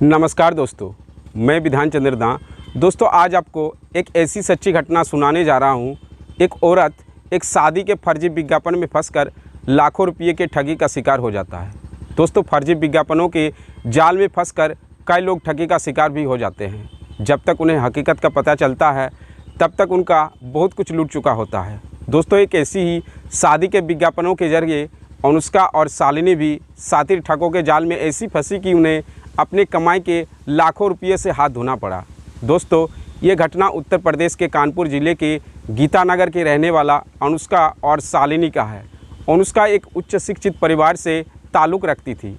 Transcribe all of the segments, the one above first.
नमस्कार दोस्तों, मैं विधान चंद्र दा। दोस्तों, आज आपको एक ऐसी सच्ची घटना सुनाने जा रहा हूं। एक औरत एक शादी के फर्जी विज्ञापन में फंसकर लाखों रुपये के ठगी का शिकार हो जाता है। दोस्तों, फर्जी विज्ञापनों के जाल में फंसकर कई लोग ठगी का शिकार भी हो जाते हैं। जब तक उन्हें हकीकत का पता चलता है तब तक उनका बहुत कुछ लूट चुका होता है। दोस्तों, एक ऐसी ही शादी के विज्ञापनों के जरिए अनुष्का और शालिनी भी शातिर ठगों के जाल में ऐसी फंसी कि उन्हें अपने कमाई के लाखों रुपये से हाथ धोना पड़ा। दोस्तों, ये घटना उत्तर प्रदेश के कानपुर ज़िले के गीतानगर के रहने वाला अनुष्का और शालिनी का है। अनुष्का एक उच्च शिक्षित परिवार से ताल्लुक़ रखती थी।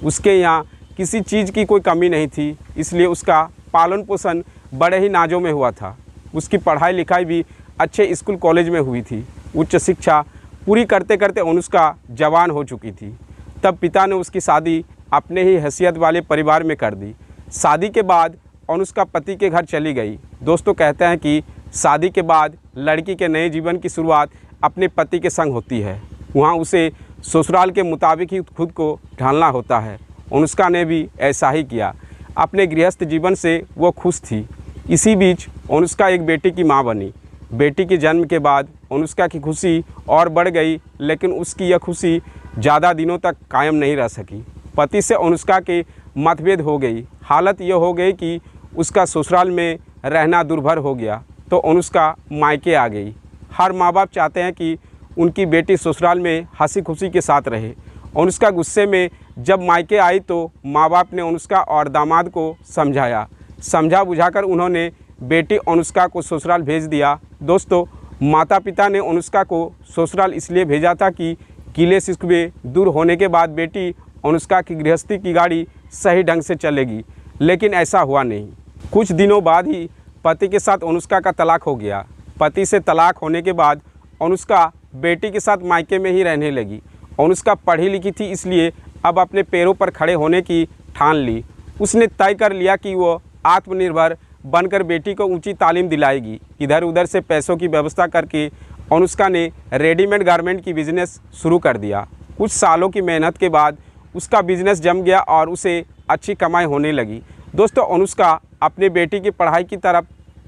उसके यहाँ किसी चीज़ की कोई कमी नहीं थी, इसलिए उसका पालन पोषण बड़े ही नाजों में हुआ था। उसकी पढ़ाई लिखाई भी अच्छे स्कूल कॉलेज में हुई थी। उच्च शिक्षा पूरी करते करते अनुष्का जवान हो चुकी थी। तब पिता ने उसकी शादी अपने ही हैसियत वाले परिवार में कर दी। शादी के बाद अनुष्का पति के घर चली गई। दोस्तों, कहते हैं कि शादी के बाद लड़की के नए जीवन की शुरुआत अपने पति के संग होती है। वहाँ उसे ससुराल के मुताबिक ही खुद को ढालना होता है। अनुष्का ने भी ऐसा ही किया। अपने गृहस्थ जीवन से वो खुश थी। इसी बीच अनुष्का एक बेटी की माँ बनी। बेटी के जन्म के बाद अनुष्का की खुशी और बढ़ गई, लेकिन उसकी यह खुशी ज़्यादा दिनों तक कायम नहीं रह सकी। पति से अनुष्का के मतभेद हो गई। हालत यह हो गई कि उसका ससुराल में रहना दुर्भर हो गया, तो अनुष्का मायके आ गई। हर माँ बाप चाहते हैं कि उनकी बेटी ससुराल में हंसी खुशी के साथ रहे। अनुष्का गुस्से में जब मायके आई तो माँ बाप ने अनुष्का और दामाद को समझा बुझाकर उन्होंने बेटी अनुष्का को ससुराल भेज दिया। दोस्तों, माता पिता ने अनुष्का को ससुराल इसलिए भेजा था कि गिले शिकवे दूर होने के बाद बेटी अनुष्का की गृहस्थी की गाड़ी सही ढंग से चलेगी, लेकिन ऐसा हुआ नहीं। कुछ दिनों बाद ही पति के साथ अनुष्का का तलाक हो गया। पति से तलाक होने के बाद अनुष्का बेटी के साथ मायके में ही रहने लगी। अनुष्का पढ़ी लिखी थी, इसलिए अब अपने पैरों पर खड़े होने की ठान ली। उसने तय कर लिया कि वो आत्मनिर्भर बनकर बेटी को ऊंची तालीम दिलाएगी। इधर उधर से पैसों की व्यवस्था करके अनुष्का ने रेडीमेड गारमेंट की बिज़नेस शुरू कर दिया। कुछ सालों की मेहनत के बाद उसका बिज़नेस जम गया और उसे अच्छी कमाई होने लगी। दोस्तों, अनुष्का अपने बेटी की पढ़ाई की तरफ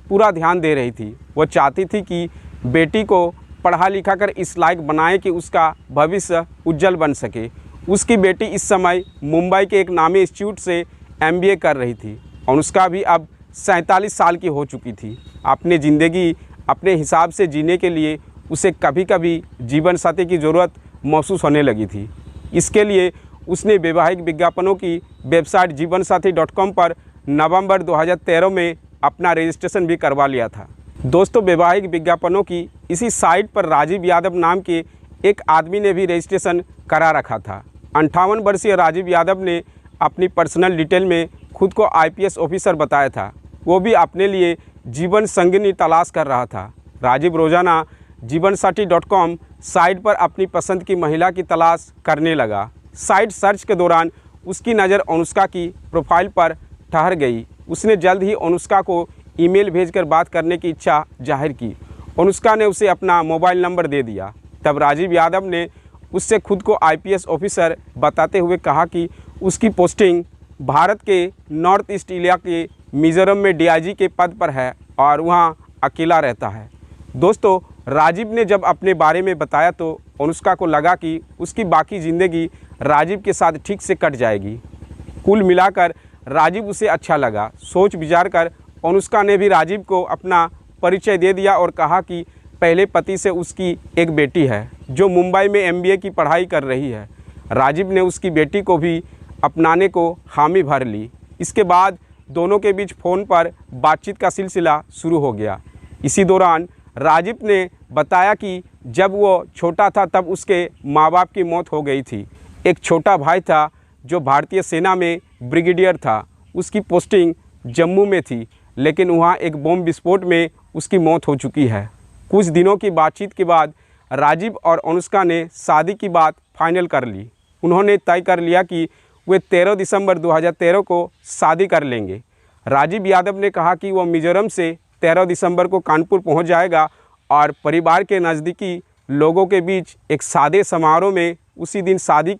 पूरा ध्यान दे रही थी। वो चाहती थी कि बेटी को पढ़ा लिखा कर इस लायक बनाए कि उसका भविष्य उज्जवल बन सके। उसकी बेटी इस समय मुंबई के एक नामी इंस्टीट्यूट से MBA कर रही थी। अनुष्का भी अब 47 साल की हो चुकी थी। अपनी ज़िंदगी अपने हिसाब से जीने के लिए उसे कभी कभी जीवन साथी की ज़रूरत महसूस होने लगी थी। इसके लिए उसने वैवाहिक विज्ञापनों की वेबसाइट जीवनसाथी.com पर नवंबर 2013 में अपना रजिस्ट्रेशन भी करवा लिया था। दोस्तों, वैवाहिक विज्ञापनों की इसी साइट पर राजीव यादव नाम के एक आदमी ने भी रजिस्ट्रेशन करा रखा था। 58 वर्षीय राजीव यादव ने अपनी पर्सनल डिटेल में खुद को IPS ऑफिसर बताया था। वो भी अपने लिए जीवन संगिनी तलाश कर रहा था। राजीव रोज़ाना जीवनसाथी.com साइट पर अपनी पसंद की महिला की तलाश करने लगा। साइट सर्च के दौरान उसकी नज़र अनुष्का की प्रोफाइल पर ठहर गई। उसने जल्द ही अनुष्का को ईमेल भेजकर बात करने की इच्छा जाहिर की। अनुष्का ने उसे अपना मोबाइल नंबर दे दिया। तब राजीव यादव ने उससे खुद को IPS ऑफिसर बताते हुए कहा कि उसकी पोस्टिंग भारत के नॉर्थ ईस्ट इलाके मिज़ोरम में DIG के पद पर है और वहाँ अकेला रहता है। दोस्तों, राजीव ने जब अपने बारे में बताया तो अनुष्का को लगा कि उसकी बाकी ज़िंदगी राजीव के साथ ठीक से कट जाएगी। कुल मिलाकर राजीव उसे अच्छा लगा। सोच विचार कर अनुष्का ने भी राजीव को अपना परिचय दे दिया और कहा कि पहले पति से उसकी एक बेटी है जो मुंबई में MBA की पढ़ाई कर रही है। राजीव ने उसकी बेटी को भी अपनाने को हामी भर ली। इसके बाद दोनों के बीच फ़ोन पर बातचीत का सिलसिला शुरू हो गया। इसी दौरान राजीव ने बताया कि जब वो छोटा था तब उसके माँ बाप की मौत हो गई थी। एक छोटा भाई था जो भारतीय सेना में ब्रिगेडियर था। उसकी पोस्टिंग जम्मू में थी, लेकिन वहाँ एक बम विस्फोट में उसकी मौत हो चुकी है। कुछ दिनों की बातचीत के बाद राजीव और अनुष्का ने शादी की बात फाइनल कर ली। उन्होंने तय कर लिया कि वे 13 दिसंबर 2013 को शादी कर लेंगे। राजीव यादव ने कहा कि वह मिज़ोरम से 13 दिसंबर को कानपुर पहुंच जाएगा और परिवार के नज़दीकी लोगों के बीच एक सादे समारोह में उसी दिन शादी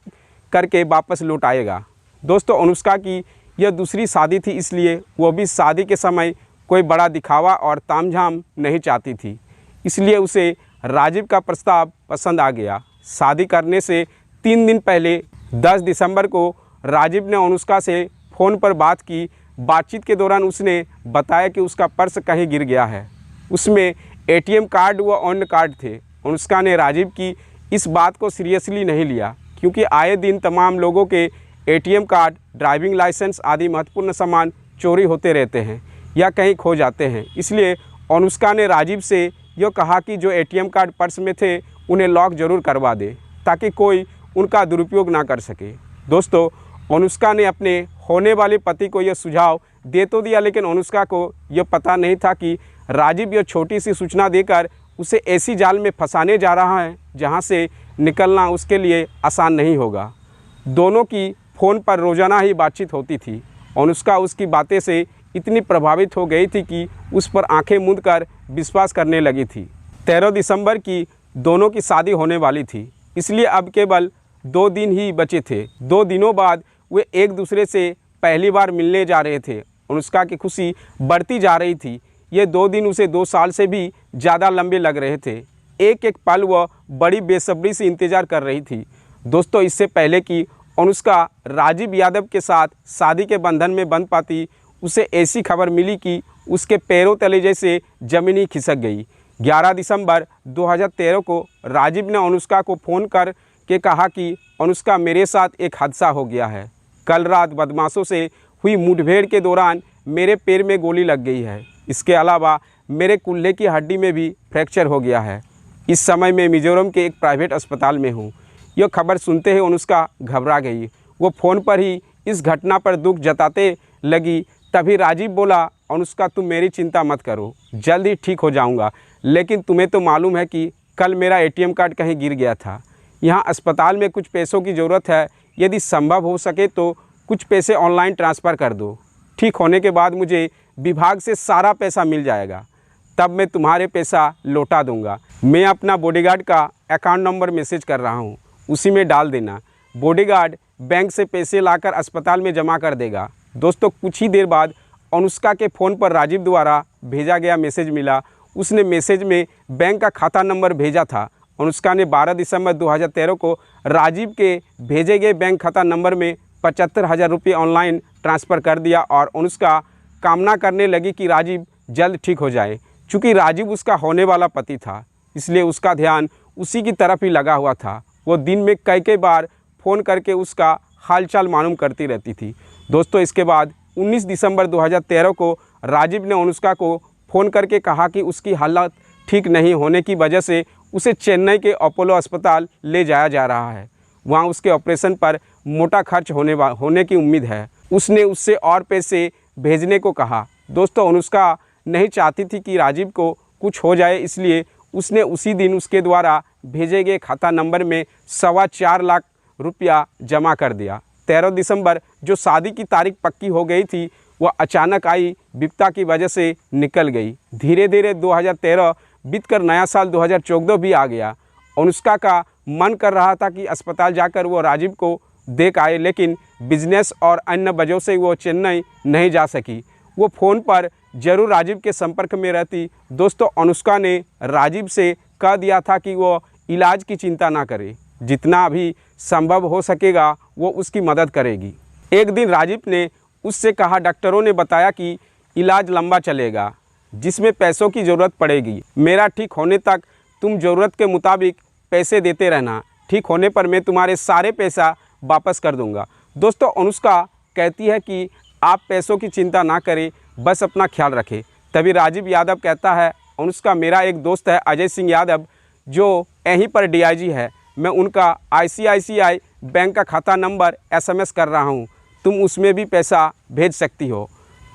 करके वापस लौट आएगा। दोस्तों, अनुष्का की यह दूसरी शादी थी, इसलिए वो भी शादी के समय कोई बड़ा दिखावा और तामझाम नहीं चाहती थी। इसलिए उसे राजीव का प्रस्ताव पसंद आ गया। शादी करने से 3 दिन पहले 10 दिसंबर को राजीव ने अनुष्का से फ़ोन पर बात की। बातचीत के दौरान उसने बताया कि उसका पर्स कहीं गिर गया है। उसमें एटीएम कार्ड व अन्य कार्ड थे। अनुष्का ने राजीव की इस बात को सीरियसली नहीं लिया, क्योंकि आए दिन तमाम लोगों के एटीएम कार्ड, ड्राइविंग लाइसेंस आदि महत्वपूर्ण सामान चोरी होते रहते हैं या कहीं खो जाते हैं। इसलिए अनुष्का ने राजीव से यह कहा कि जो एटीएम कार्ड पर्स में थे उन्हें लॉक ज़रूर करवा दे, ताकि कोई उनका दुरुपयोग ना कर सके। दोस्तों, अनुष्का ने अपने होने वाले पति को यह सुझाव दे तो दिया, लेकिन अनुष्का को यह पता नहीं था कि राजीव यह छोटी सी सूचना देकर उसे ऐसी जाल में फंसाने जा रहा है जहां से निकलना उसके लिए आसान नहीं होगा। दोनों की फ़ोन पर रोज़ाना ही बातचीत होती थी। अनुष्का उसकी बातें से इतनी प्रभावित हो गई थी कि उस पर आंखें मूंद कर विश्वास करने लगी थी। 13 दिसंबर की दोनों की शादी होने वाली थी, इसलिए अब केवल 2 दिन ही बचे थे। 2 दिनों बाद वे एक दूसरे से पहली बार मिलने जा रहे थे। अनुष्का की खुशी बढ़ती जा रही थी। ये 2 दिन उसे 2 साल से भी ज़्यादा लंबे लग रहे थे। एक एक पल वह बड़ी बेसब्री से इंतज़ार कर रही थी। दोस्तों, इससे पहले कि अनुष्का राजीव यादव के साथ शादी के बंधन में बंध पाती, उसे ऐसी खबर मिली कि उसके पैरों तले जैसे ज़मीन ही खिसक गई। 11 दिसंबर 2013 को राजीव ने अनुष्का को फ़ोन कर के कहा कि अनुष्का, मेरे साथ एक हादसा हो गया है। कल रात बदमाशों से हुई मुठभेड़ के दौरान मेरे पैर में गोली लग गई है। इसके अलावा मेरे कूल्हे की हड्डी में भी फ्रैक्चर हो गया है। इस समय मैं मिजोरम के एक प्राइवेट अस्पताल में हूँ। यह खबर सुनते ही अनुष्का घबरा गई। वो फ़ोन पर ही इस घटना पर दुख जताते लगी। तभी राजीव बोला, अनुष्का, तुम मेरी चिंता मत करो, जल्द ही ठीक हो जाऊँगा। लेकिन तुम्हें तो मालूम है कि कल मेरा एटीएम कार्ड कहीं गिर गया था। यहाँ अस्पताल में कुछ पैसों की ज़रूरत है। यदि संभव हो सके तो कुछ पैसे ऑनलाइन ट्रांसफ़र कर दो। ठीक होने के बाद मुझे विभाग से सारा पैसा मिल जाएगा, तब मैं तुम्हारे पैसा लौटा दूंगा। मैं अपना बॉडीगार्ड का अकाउंट नंबर मैसेज कर रहा हूँ, उसी में डाल देना। बॉडीगार्ड बैंक से पैसे लाकर अस्पताल में जमा कर देगा। दोस्तों, कुछ ही देर बाद अनुष्का के फ़ोन पर राजीव द्वारा भेजा गया मैसेज मिला। उसने मैसेज में बैंक का खाता नंबर भेजा था। अनुष्का ने 12 दिसंबर 2013 को राजीव के भेजे गए बैंक खाता नंबर में 75,000 रुपये ऑनलाइन ट्रांसफ़र कर दिया और अनुष्का कामना करने लगी कि राजीव जल्द ठीक हो जाए। चूँकि राजीव उसका होने वाला पति था, इसलिए उसका ध्यान उसी की तरफ ही लगा हुआ था। वो दिन में कई बार फ़ोन करके उसका हालचाल मालूम करती रहती थी। दोस्तों, इसके बाद 19 दिसंबर 2013 को राजीव ने अनुष्का को फ़ोन करके कहा कि उसकी हालत ठीक नहीं होने की वजह से उसे चेन्नई के अपोलो अस्पताल ले जाया जा रहा है। वहाँ उसके ऑपरेशन पर मोटा खर्च होने की उम्मीद है। उसने उससे और पैसे भेजने को कहा। दोस्तों, अनुष्का नहीं चाहती थी कि राजीव को कुछ हो जाए, इसलिए उसने उसी दिन उसके द्वारा भेजे गए खाता नंबर में 4.25 लाख रुपया जमा कर दिया। 13 दिसंबर जो शादी की तारीख पक्की हो गई थी, वह अचानक आई विपदा की वजह से निकल गई। धीरे धीरे 2013 बीतकर नया साल 2014 भी आ गया। अनुष्का का मन कर रहा था कि अस्पताल जाकर वो राजीव को देख आए, लेकिन बिजनेस और अन्य वजहों से वो चेन्नई नहीं जा सकी। वो फ़ोन पर जरूर राजीव के संपर्क में रहती। दोस्तों, अनुष्का ने राजीव से कह दिया था कि वो इलाज की चिंता ना करे, जितना भी संभव हो सकेगा वो उसकी मदद करेगी। एक दिन राजीव ने उससे कहा, डॉक्टरों ने बताया कि इलाज लंबा चलेगा, जिसमें पैसों की ज़रूरत पड़ेगी। मेरा ठीक होने तक तुम ज़रूरत के मुताबिक पैसे देते रहना। ठीक होने पर मैं तुम्हारे सारे पैसा वापस कर दूंगा। दोस्तों, अनुष्का कहती है कि आप पैसों की चिंता ना करें, बस अपना ख्याल रखें। तभी राजीव यादव कहता है, अनुष्का, मेरा एक दोस्त है अजय सिंह यादव, जो यहीं पर डीआईजी है। मैं उनका आईसीआईसीआई बैंक का खाता नंबर एसएमएस कर रहा हूँ, तुम उसमें भी पैसा भेज सकती हो।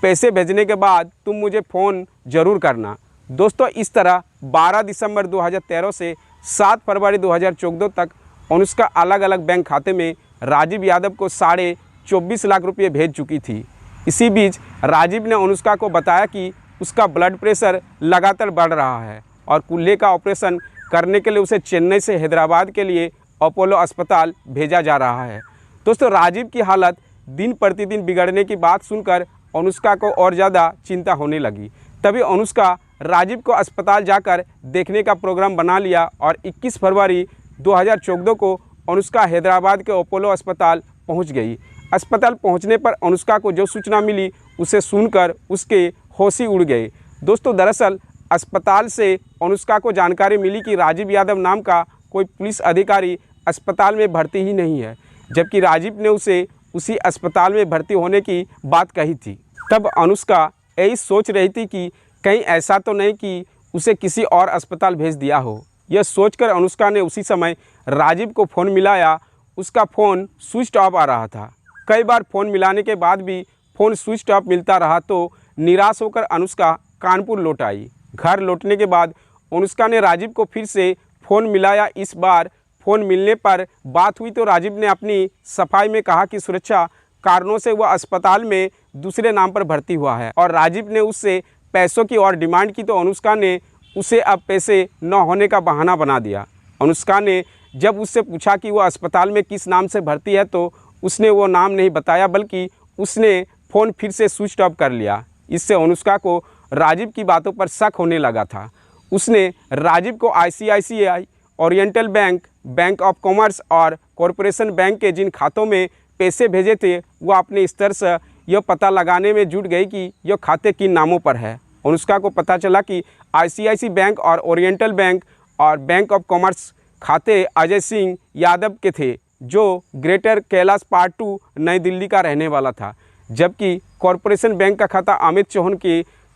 पैसे भेजने के बाद तुम मुझे फ़ोन ज़रूर करना। दोस्तों, इस तरह 12 दिसंबर 2013 से 7 फरवरी 2014 तक अनुष्का अलग अलग बैंक खाते में राजीव यादव को 24.5 लाख रुपये भेज चुकी थी। इसी बीच राजीव ने अनुष्का को बताया कि उसका ब्लड प्रेशर लगातार बढ़ रहा है और कूल्हे का ऑपरेशन करने के लिए उसे चेन्नई से हैदराबाद के लिए अपोलो अस्पताल भेजा जा रहा है। दोस्तों, राजीव की हालत दिन प्रतिदिन बिगड़ने की बात सुनकर अनुष्का को और ज़्यादा चिंता होने लगी। तभी अनुष्का राजीव को अस्पताल जाकर देखने का प्रोग्राम बना लिया और 21 फरवरी 2014 को अनुष्का हैदराबाद के अपोलो अस्पताल पहुंच गई। अस्पताल पहुंचने पर अनुष्का को जो सूचना मिली उसे सुनकर उसके होश ही उड़ गए। दोस्तों, दरअसल अस्पताल से अनुष्का को जानकारी मिली कि राजीव यादव नाम का कोई पुलिस अधिकारी अस्पताल में भर्ती ही नहीं है, जबकि राजीव ने उसे उसी अस्पताल में भर्ती होने की बात कही थी। तब अनुष्का यही सोच रही थी कि कहीं ऐसा तो नहीं कि उसे किसी और अस्पताल भेज दिया हो। यह सोचकर अनुष्का ने उसी समय राजीव को फ़ोन मिलाया। उसका फ़ोन स्विच ऑफ आ रहा था। कई बार फ़ोन मिलाने के बाद भी फ़ोन स्विच ऑफ मिलता रहा तो निराश होकर अनुष्का कानपुर लौट आई। घर लौटने के बाद अनुष्का ने राजीव को फिर से फ़ोन मिलाया। इस बार फ़ोन मिलने पर बात हुई तो राजीव ने अपनी सफाई में कहा कि सुरक्षा कारणों से वह अस्पताल में दूसरे नाम पर भर्ती हुआ है और राजीव ने उससे पैसों की और डिमांड की तो अनुष्का ने उसे अब पैसे न होने का बहाना बना दिया। अनुष्का ने जब उससे पूछा कि वह अस्पताल में किस नाम से भर्ती है तो उसने वो नाम नहीं बताया, बल्कि उसने फ़ोन फिर से स्विच ऑफ कर लिया। इससे अनुष्का को राजीव की बातों पर शक होने लगा था। उसने राजीव को ICICI, oriental bank, bank of commerce और कॉरपोरेशन बैंक के जिन खातों में पैसे भेजे थे वह अपने स्तर से यह पता लगाने में जुट गई कि यह खाते किन नामों पर है। अनुष्का को पता चला कि ICICI बैंक और ओरिएंटल बैंक और बैंक ऑफ कॉमर्स खाते अजय सिंह यादव के थे, जो ग्रेटर कैलाश पार्ट 2 नई दिल्ली का रहने वाला था, जबकि कॉरपोरेशन बैंक का खाता अमित चौहान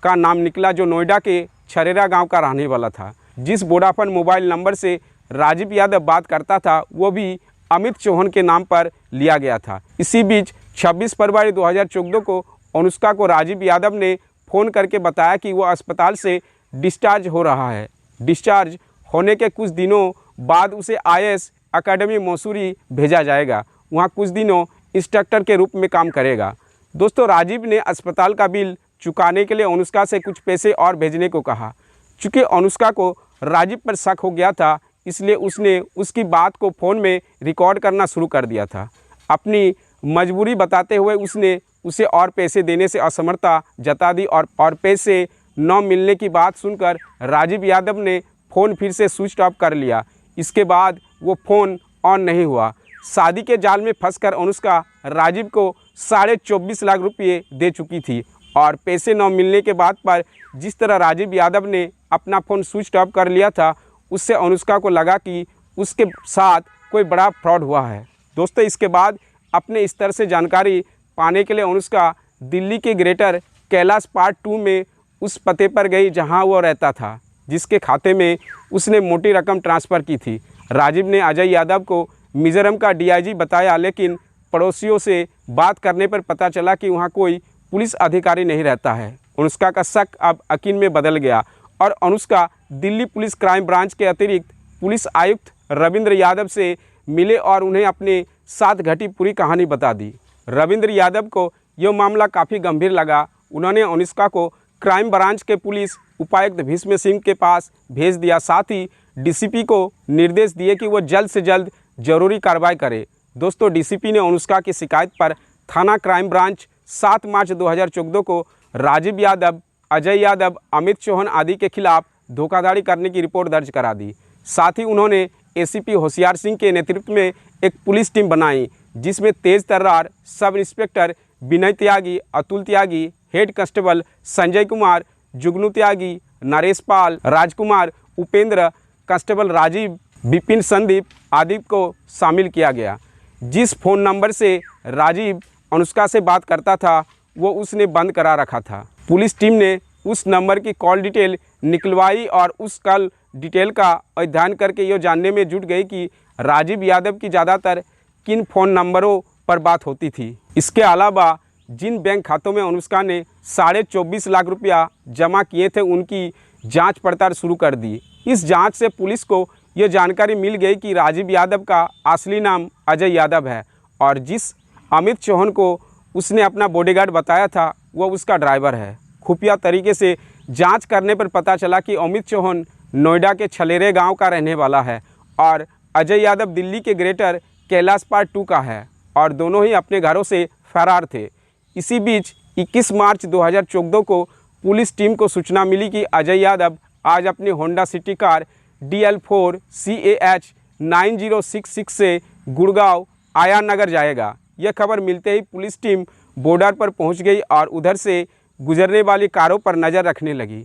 का नाम निकला, जो नोएडा के छरेरा गांव का रहने वाला था। जिस वोडाफोन मोबाइल नंबर से राजीव यादव बात करता था वो भी अमित चौहान के नाम पर लिया गया था। इसी बीच 26 फरवरी 2014 को अनुष्का को राजीव यादव ने फ़ोन करके बताया कि वह अस्पताल से डिस्चार्ज हो रहा है। डिस्चार्ज होने के कुछ दिनों बाद उसे IAS अकेडमी मसूरी भेजा जाएगा। वहाँ कुछ दिनों इंस्ट्रक्टर के रूप में काम करेगा। दोस्तों, राजीव ने अस्पताल का बिल चुकाने के लिए अनुष्का से कुछ पैसे और भेजने को कहा। चूँकि अनुष्का को राजीव पर शक हो गया था, इसलिए उसने उसकी बात को फ़ोन में रिकॉर्ड करना शुरू कर दिया था। अपनी मजबूरी बताते हुए उसने उसे और पैसे देने से असमर्थता जता दी और पैसे न मिलने की बात सुनकर राजीव यादव ने फ़ोन फिर से स्विच ऑफ कर लिया। इसके बाद वो फ़ोन ऑन नहीं हुआ। शादी के जाल में फंसकर अनुष्का राजीव को 24.5 लाख रुपये दे चुकी थी और पैसे न मिलने के बाद पर जिस तरह राजीव यादव ने अपना फ़ोन स्विच ऑफ कर लिया था, उससे अनुष्का को लगा कि उसके साथ कोई बड़ा फ्रॉड हुआ है। दोस्तों, इसके बाद अपने स्तर से जानकारी पाने के लिए अनुष्का दिल्ली के ग्रेटर कैलाश पार्ट 2 में उस पते पर गई जहां वो रहता था, जिसके खाते में उसने मोटी रकम ट्रांसफ़र की थी। राजीव ने अजय यादव को मिजोरम का DIG बताया, लेकिन पड़ोसियों से बात करने पर पता चला कि वहाँ कोई पुलिस अधिकारी नहीं रहता है। अनुष्का का शक अब यकीन में बदल गया और Anushka Delhi police crime branch के अतिरिक्त पुलिस आयुक्त रविंद्र यादव से मिले और उन्हें अपने साथ घटी पूरी कहानी बता दी। रविंद्र यादव को यह मामला काफ़ी गंभीर लगा। उन्होंने अनुष्का को क्राइम ब्रांच के पुलिस उपायुक्त भीष्म सिंह के पास भेज दिया। साथ ही DCP को निर्देश दिए कि वह जल्द से जल्द जरूरी कार्रवाई करे। दोस्तों, DCP ने अनुष्का की शिकायत पर थाना क्राइम ब्रांच 7 मार्च 2014 को राजीव यादव, अजय यादव, अमित चौहान आदि के खिलाफ धोखाधड़ी करने की रिपोर्ट दर्ज करा दी। साथ ही उन्होंने ACP होशियार सिंह के नेतृत्व में एक पुलिस टीम बनाई, जिसमें तेज तर्रार, सब इंस्पेक्टर विनय त्यागी, अतुल त्यागी, हेड कांस्टेबल संजय कुमार, जुगनू त्यागी, नरेश पाल, राजकुमार, उपेंद्र, कांस्टेबल राजीव, विपिन, संदीप आदि को शामिल किया गया। जिस फ़ोन नंबर से राजीव अनुष्का से बात करता था वो उसने बंद करा रखा था। पुलिस टीम ने उस नंबर की कॉल डिटेल निकलवाई और उस कॉल डिटेल का अध्ययन करके ये जानने में जुट गई कि राजीव यादव की ज़्यादातर किन फ़ोन नंबरों पर बात होती थी। इसके अलावा जिन बैंक खातों में अनुष्का ने 24.5 लाख रुपया जमा किए थे, उनकी जांच पड़ताल शुरू कर दी। इस जांच से पुलिस को यह जानकारी मिल गई कि राजीव यादव का असली नाम अजय यादव है और जिस अमित चौहान को उसने अपना बॉडीगार्ड बताया था वह उसका ड्राइवर है। खुफिया तरीके से जांच करने पर पता चला कि अमित चौहान नोएडा के छलेरे गांव का रहने वाला है और अजय यादव दिल्ली के ग्रेटर कैलाश पार्ट 2 का है और दोनों ही अपने घरों से फरार थे। इसी बीच 21 मार्च 2014 को पुलिस टीम को सूचना मिली कि अजय यादव आज अपनी Honda city car DL4 CAH 9066 से गुड़गांव आया नगर जाएगा। यह खबर मिलते ही पुलिस टीम बॉर्डर पर पहुंच गई और उधर से गुजरने वाली कारों पर नज़र रखने लगी।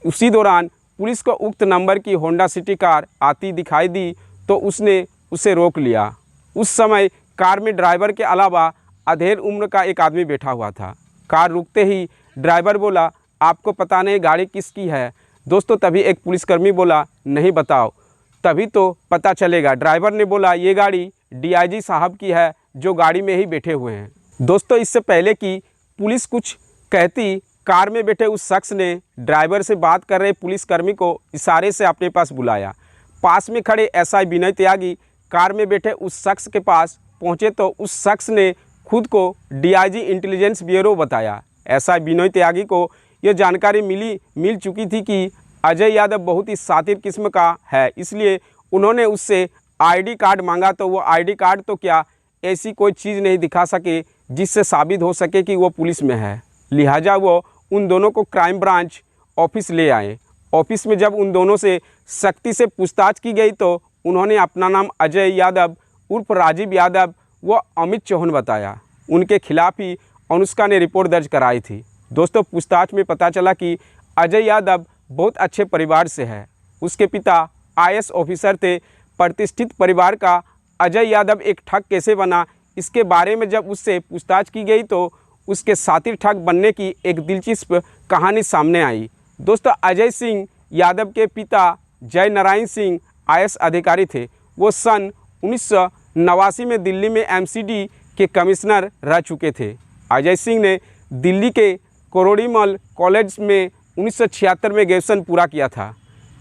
उसी दौरान पुलिस को उक्त नंबर की होंडा सिटी कार आती दिखाई दी तो उसने उसे रोक लिया। उस समय कार में ड्राइवर के अलावा अधेड़ उम्र का एक आदमी बैठा हुआ था। कार रुकते ही ड्राइवर बोला, आपको पता नहीं गाड़ी किसकी है? दोस्तों तभी एक पुलिसकर्मी बोला, नहीं बताओ, तभी तो पता चलेगा। ड्राइवर ने बोला, ये गाड़ी DIG साहब की है जो गाड़ी में ही बैठे हुए हैं। दोस्तों इससे पहले कि पुलिस कुछ कहती, कार में बैठे उस शख्स ने ड्राइवर से बात कर रहे पुलिसकर्मी को इशारे से अपने पास बुलाया। पास में खड़े SI विनय त्यागी कार में बैठे उस शख्स के पास पहुंचे तो उस शख्स ने खुद को DIG इंटेलिजेंस ब्यूरो बताया। SI विनय त्यागी को यह जानकारी मिल चुकी थी कि अजय यादव बहुत ही शातिर किस्म का है, इसलिए उन्होंने उससे ID कार्ड मांगा तो वो ID कार्ड तो क्या ऐसी कोई चीज़ नहीं दिखा सके जिससे साबित हो सके कि वो पुलिस में है। लिहाजा वो उन दोनों को क्राइम ब्रांच ऑफिस ले आए। ऑफिस में जब उन दोनों से सख्ती से पूछताछ की गई तो उन्होंने अपना नाम अजय यादव उर्फ राजीव यादव व अमित चौहान बताया। उनके खिलाफ ही अनुष्का ने रिपोर्ट दर्ज कराई थी। दोस्तों पूछताछ में पता चला कि अजय यादव बहुत अच्छे परिवार से है। उसके पिता IAS ऑफिसर थे। प्रतिष्ठित परिवार का अजय यादव एक ठग कैसे बना, इसके बारे में जब उससे पूछताछ की गई तो उसके शातिर ठग बनने की एक दिलचस्प कहानी सामने आई। दोस्तों अजय सिंह यादव के पिता जय नारायण सिंह IAS अधिकारी थे। वो सन 1989 में दिल्ली में MCD के कमिश्नर रह चुके थे। अजय सिंह ने दिल्ली के कोरोड़ीमल कॉलेज में 1976 में ग्रेजुएशन पूरा किया था।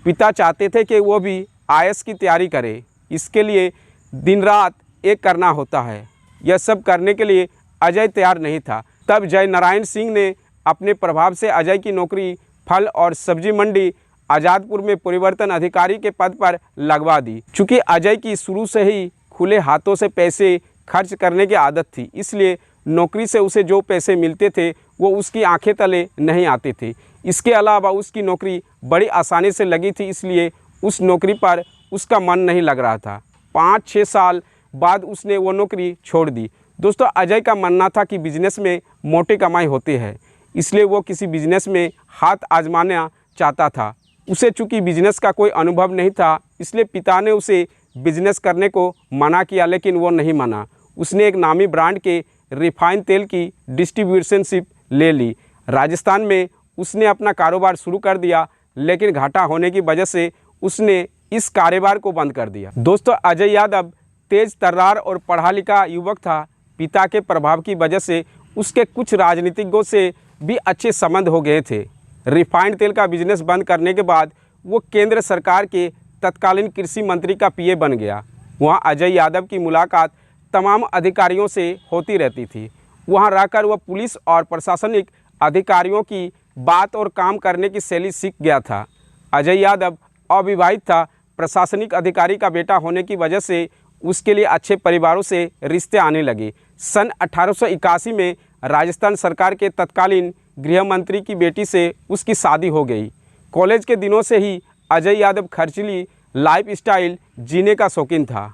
पिता चाहते थे कि वो भी IAS की तैयारी करे। इसके लिए दिन रात एक करना होता है। यह सब करने के लिए अजय तैयार नहीं था। तब जय नारायण सिंह ने अपने प्रभाव से अजय की नौकरी फल और सब्जी मंडी आज़ादपुर में परिवर्तन अधिकारी के पद पर लगवा दी। चूँकि अजय की शुरू से ही खुले हाथों से पैसे खर्च करने की आदत थी, इसलिए नौकरी से उसे जो पैसे मिलते थे वो उसकी आंखें तले नहीं आते थे। इसके अलावा उसकी नौकरी बड़ी आसानी से लगी थी, इसलिए उस नौकरी पर उसका मन नहीं लग रहा था। 5-6 साल बाद उसने वो नौकरी छोड़ दी। दोस्तों अजय का मानना था कि बिजनेस में मोटी कमाई होती है, इसलिए वो किसी बिजनेस में हाथ आजमाना चाहता था। उसे चूँकि बिजनेस का कोई अनुभव नहीं था, इसलिए पिता ने उसे बिजनेस करने को मना किया, लेकिन वो नहीं माना। उसने एक नामी ब्रांड के रिफाइंड तेल की डिस्ट्रीब्यूशनशिप ले ली। राजस्थान में उसने अपना कारोबार शुरू कर दिया, लेकिन घाटा होने की वजह से उसने इस कारोबार को बंद कर दिया। दोस्तों अजय यादव तेज तर्रार और पढ़ा लिखा युवक था। पिता के प्रभाव की वजह से उसके कुछ राजनीतिज्ञों से भी अच्छे संबंध हो गए थे। रिफाइंड तेल का बिजनेस बंद करने के बाद वो केंद्र सरकार के तत्कालीन कृषि मंत्री का PA बन गया। वहाँ अजय यादव की मुलाकात तमाम अधिकारियों से होती रहती थी। वहाँ रहकर वह पुलिस और प्रशासनिक अधिकारियों की बात और काम करने की शैली सीख गया था। अजय यादव अविवाहित था। प्रशासनिक अधिकारी का बेटा होने की वजह से उसके लिए अच्छे परिवारों से रिश्ते आने लगे। सन 1881 में राजस्थान सरकार के तत्कालीन गृह मंत्री की बेटी से उसकी शादी हो गई। कॉलेज के दिनों से ही अजय यादव खर्चीली लाइफस्टाइल जीने का शौकीन था।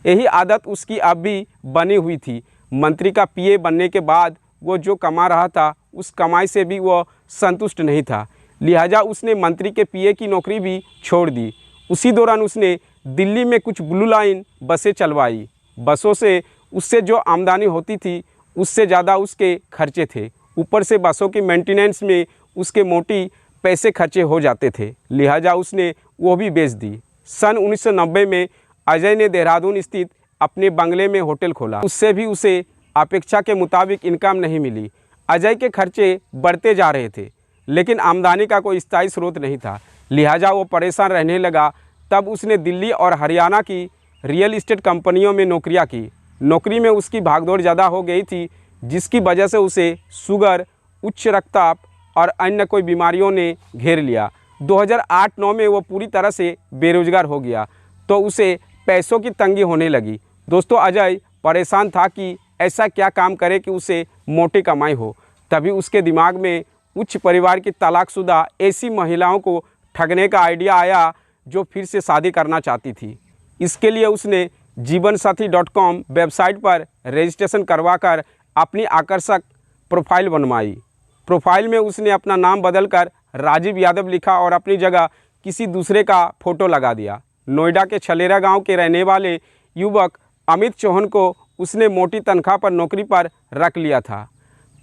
यही आदत उसकी अब भी बनी हुई थी। मंत्री का PA बनने के बाद वो जो कमा रहा था उस कमाई से भी वो संतुष्ट नहीं था। लिहाजा उसने मंत्री के PA की नौकरी भी छोड़ दी। उसी दौरान उसने दिल्ली में कुछ ब्लू लाइन बसें चलवाई। बसों से उससे जो आमदनी होती थी उससे ज़्यादा उसके खर्चे थे। ऊपर से बसों की मेंटेनेंस में उसके मोटी पैसे खर्चे हो जाते थे। लिहाजा उसने वो भी बेच दी। सन 1990 में अजय ने देहरादून स्थित अपने बंगले में होटल खोला। उससे भी उसे अपेक्षा के मुताबिक इनकम नहीं मिली। अजय के खर्चे बढ़ते जा रहे थे, लेकिन आमदनी का कोई स्थायी स्रोत नहीं था। लिहाजा वो परेशान रहने लगा। तब उसने दिल्ली और हरियाणा की रियल इस्टेट कंपनियों में नौकरियां की। नौकरी में उसकी भागदौड़ ज़्यादा हो गई थी, जिसकी वजह से उसे शुगर, उच्च रक्तचाप और अन्य कोई बीमारियों ने घेर लिया। 2008-9 में वो पूरी तरह से बेरोजगार हो गया तो उसे पैसों की तंगी होने लगी। दोस्तों अजय परेशान था कि ऐसा क्या काम करे कि उसे मोटी कमाई हो। तभी उसके दिमाग में उच्च परिवार की तलाकशुदा ऐसी महिलाओं को ठगने का आइडिया आया जो फिर से शादी करना चाहती थी। इसके लिए उसने जीवनसाथी.com वेबसाइट पर रजिस्ट्रेशन करवाकर अपनी आकर्षक प्रोफाइल बनवाई। प्रोफाइल में उसने अपना नाम बदलकर राजीव यादव लिखा और अपनी जगह किसी दूसरे का फोटो लगा दिया। नोएडा के छलेरा गांव के रहने वाले युवक अमित चौहान को उसने मोटी तनख्वाह पर नौकरी पर रख लिया था।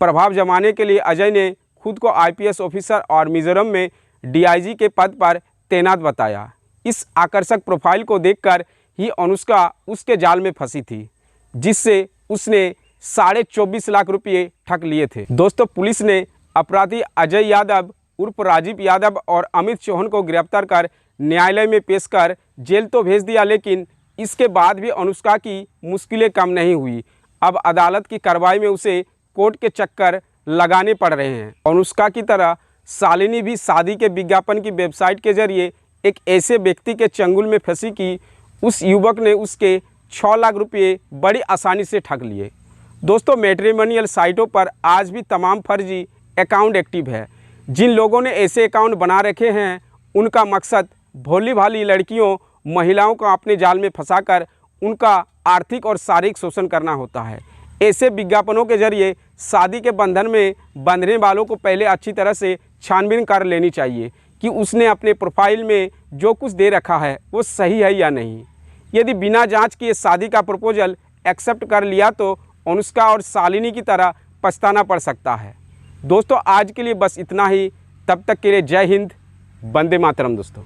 प्रभाव जमाने के लिए अजय ने खुद को IPS ऑफिसर और मिजोरम में DIG के पद पर तैनात बताया। इस आकर्षक प्रोफाइल को देखकर ही अनुष्का उसके जाल में फंसी थी, जिससे उसने 24.5 लाख रुपये ठग लिए थे। दोस्तों, पुलिस ने अपराधी अजय यादव उर्फ राजीव यादव और अमित चौहान को गिरफ्तार कर न्यायालय में पेश कर जेल तो भेज दिया, लेकिन इसके बाद भी अनुष्का की मुश्किलें कम नहीं हुई। अब अदालत की कार्रवाई में उसे कोर्ट के चक्कर लगाने पड़ रहे हैं। अनुष्का की तरह शालिनी भी शादी के विज्ञापन की वेबसाइट के जरिए एक ऐसे व्यक्ति के चंगुल में फंसी कि उस युवक ने उसके 6 लाख रुपये बड़ी आसानी से ठग लिए। दोस्तों, मैट्रिमोनियल साइटों पर आज भी तमाम फर्जी अकाउंट एक्टिव है। जिन लोगों ने ऐसे अकाउंट बना रखे हैं, उनका मकसद भोली भाली लड़कियों, महिलाओं को अपने जाल में फंसाकर उनका आर्थिक और शारीरिक शोषण करना होता है। ऐसे विज्ञापनों के जरिए शादी के बंधन में बंधने वालों को पहले अच्छी तरह से छानबीन कर लेनी चाहिए कि उसने अपने प्रोफाइल में जो कुछ दे रखा है वो सही है या नहीं। यदि बिना जांच किए शादी का प्रपोजल एक्सेप्ट कर लिया तो अनुष्का और शालिनी की तरह पछताना पड़ सकता है। दोस्तों, आज के लिए बस इतना ही। तब तक के लिए जय हिंद, वंदे मातरम दोस्तों।